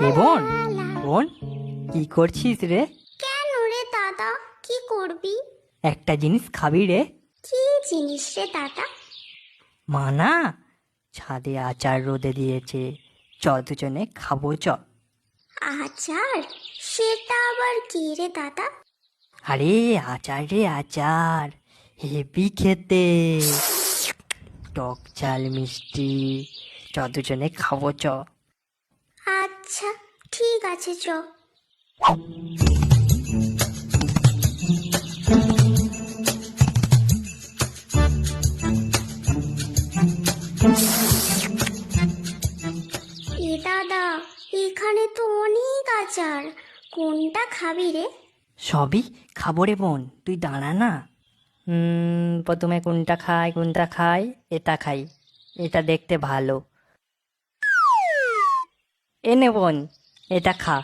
এ বোন, বোন কি করছিস রে? কেন রে দাদা, কি করবি? একটা জিনিস খাবি রে? কি জিনিস রে দাদা? মা না ছাদে আচার রোদে দিয়েছে, চ দুজনে খাবো চ। আচার? সেটা আবার কি রে দাদা? আরে আচার রে আচার, হেভি খেতে, টক ঝাল মিষ্টি, চ দুজনে খাবো চ। আচ্ছা ঠিক আছে, চ। এ দাদা, এখানে তো অনেক আচার, কোনটা খাবি রে? সবই খাবো রে বোন, তুই দাঁড়া না। প্রথমে কোনটা খাই কোনটা খাই? এটা খাই, এটা দেখতে ভালো। এনে বোন, এটা খা।